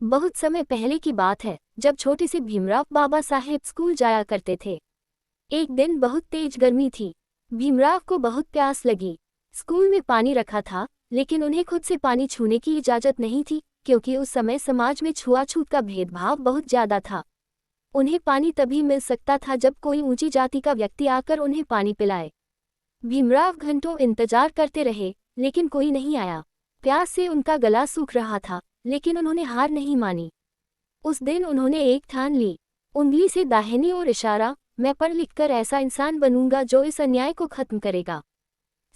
बहुत समय पहले की बात है, जब छोटे से भीमराव बाबा साहेब स्कूल जाया करते थे। एक दिन बहुत तेज गर्मी थी। भीमराव को बहुत प्यास लगी। स्कूल में पानी रखा था, लेकिन उन्हें खुद से पानी छूने की इजाजत नहीं थी, क्योंकि उस समय समाज में छुआछूत का भेदभाव बहुत ज्यादा था। उन्हें पानी तभी मिल सकता था जब कोई ऊंची जाति का व्यक्ति आकर उन्हें पानी पिलाए। भीमराव घंटों इंतजार करते रहे, लेकिन कोई नहीं आया। प्यास से उनका गला सूख रहा था, लेकिन उन्होंने हार नहीं मानी। उस दिन उन्होंने एक ठान ली। उंगली से दाहिनी ओर इशारा, मैं पढ़ लिखकर ऐसा इंसान बनूंगा जो इस अन्याय को खत्म करेगा।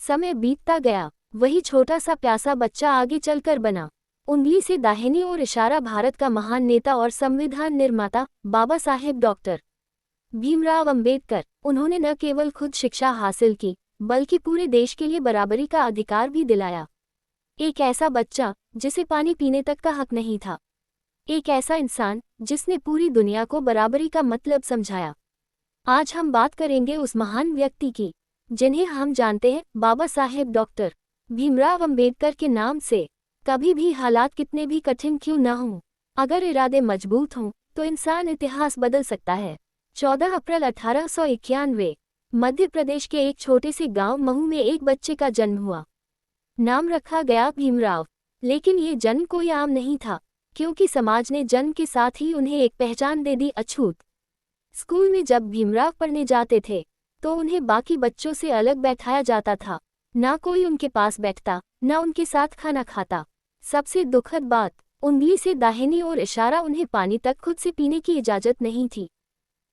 समय बीतता गया। वही छोटा सा प्यासा बच्चा आगे चलकर बना। उंगली से दाहिनी ओर इशारा, भारत का महान नेता और संविधान निर्माता बाबा साहेब डॉक्टर भीमराव अंबेडकर। उन्होंने न केवल खुद शिक्षा हासिल की, बल्कि पूरे देश के लिए बराबरी का अधिकार भी दिलाया। एक ऐसा बच्चा जिसे पानी पीने तक का हक नहीं था। एक ऐसा इंसान जिसने पूरी दुनिया को बराबरी का मतलब समझाया। आज हम बात करेंगे उस महान व्यक्ति की, जिन्हें हम जानते हैं बाबा साहेब डॉक्टर भीमराव अंबेडकर के नाम से। कभी भी हालात कितने भी कठिन क्यों न हों, अगर इरादे मजबूत हों तो इंसान इतिहास बदल सकता है। 14 अप्रैल 1891 मध्य प्रदेश के एक छोटे से गांव महू में एक बच्चे का जन्म हुआ। नाम रखा गया भीमराव। लेकिन ये जन्म कोई आम नहीं था, क्योंकि समाज ने जन्म के साथ ही उन्हें एक पहचान दे दी, अछूत। स्कूल में जब भीमराव पढ़ने जाते थे तो उन्हें बाकी बच्चों से अलग बैठाया जाता था। ना कोई उनके पास बैठता, ना उनके साथ खाना खाता। सबसे दुखद बात, उंगली से दाहिनी ओर इशारा, उन्हें पानी तक खुद से पीने की इजाजत नहीं थी।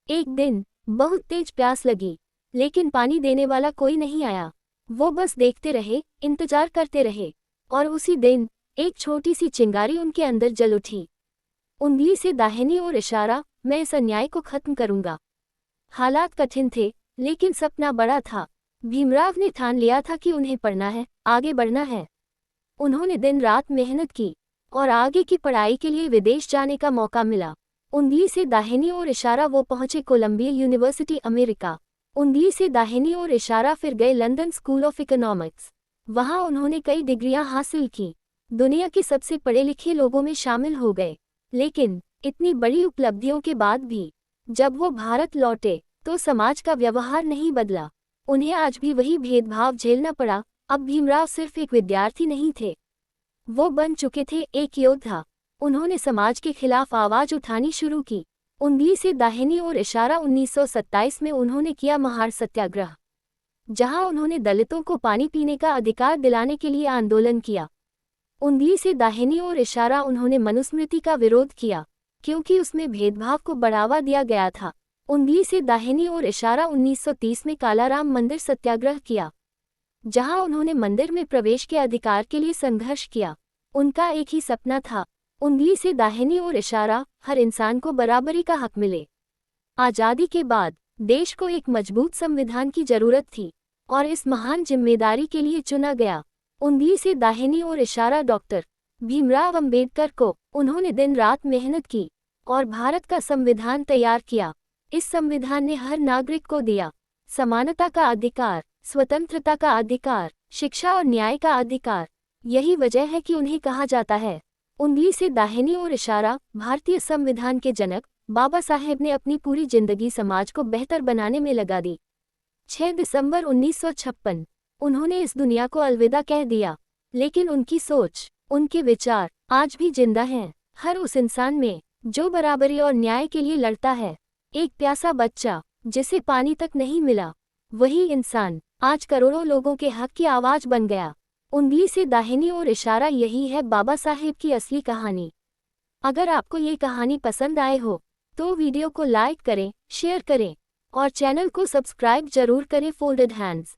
एक दिन बहुत तेज प्यास लगी, लेकिन पानी देने वाला कोई नहीं आया। वो बस देखते रहे, इंतजार करते रहे, और उसी दिन एक छोटी सी चिंगारी उनके अंदर जल उठी। उंगली से दाहिनी ओर इशारा, मैं इस अन्याय को खत्म करूंगा। हालात कठिन थे, लेकिन सपना बड़ा था। भीमराव ने ठान लिया था कि उन्हें पढ़ना है, आगे बढ़ना है। उन्होंने दिन रात मेहनत की, और आगे की पढ़ाई के लिए विदेश जाने का मौका मिला। उंगली से दाहिनी ओर इशारा, वो पहुंचे कोलंबिया यूनिवर्सिटी, अमेरिका। उंगली से दाहिनी ओर इशारा, फिर गए लंदन स्कूल ऑफ इकोनॉमिक्स। वहां उन्होंने कई डिग्रियां हासिल की, दुनिया के सबसे पढ़े लिखे लोगों में शामिल हो गए। लेकिन इतनी बड़ी उपलब्धियों के बाद भी जब वो भारत लौटे तो समाज का व्यवहार नहीं बदला। उन्हें आज भी वही भेदभाव झेलना पड़ा। अब भीमराव सिर्फ एक विद्यार्थी नहीं थे, वो बन चुके थे एक योद्धा। उन्होंने समाज के खिलाफ आवाज उठानी शुरू की। उंगली से दाहिनी ओर इशारा, 1927 में उन्होंने किया महार सत्याग्रह, जहां उन्होंने दलितों को पानी पीने का अधिकार दिलाने के लिए आंदोलन किया। उंगली से दाहिनी ओर इशारा, उन्होंने मनुस्मृति का विरोध किया, क्योंकि उसमें भेदभाव को बढ़ावा दिया गया था। उंगली से दाहिनी ओर इशारा, 1930 में कालाराम मंदिर सत्याग्रह किया, जहां उन्होंने मंदिर में प्रवेश के अधिकार के लिए संघर्ष किया। उनका एक ही सपना था, उंगली से दाहिनी ओर इशारा, हर इंसान को बराबरी का हक मिले। आज़ादी के बाद देश को एक मजबूत संविधान की जरूरत थी, और इस महान जिम्मेदारी के लिए चुना गया उंगली से दाहिनी ओर इशारा डॉक्टर भीमराव अंबेडकर को। उन्होंने दिन रात मेहनत की और भारत का संविधान तैयार किया। इस संविधान ने हर नागरिक को दिया समानता का अधिकार, स्वतंत्रता का अधिकार, शिक्षा और न्याय का अधिकार। यही वजह है कि उन्हें कहा जाता है, उंगली से दाहिनी ओर इशारा। भारतीय संविधान के जनक बाबा साहेब ने अपनी पूरी जिंदगी समाज को बेहतर बनाने में लगा दी। 6 दिसंबर 1956 उन्होंने इस दुनिया को अलविदा कह दिया, लेकिन उनकी सोच, उनके विचार आज भी जिंदा हैं, हर उस इंसान में जो बराबरी और न्याय के लिए लड़ता है। एक प्यासा बच्चा जिसे पानी तक नहीं मिला, वही इंसान आज करोड़ों लोगों के हक की आवाज बन गया। उंगली से दाहिनी ओर इशारा, यही है बाबा साहेब की असली कहानी। अगर आपको ये कहानी पसंद आए हो तो वीडियो को लाइक करें, शेयर करें और चैनल को सब्सक्राइब जरूर करें। Folded hands.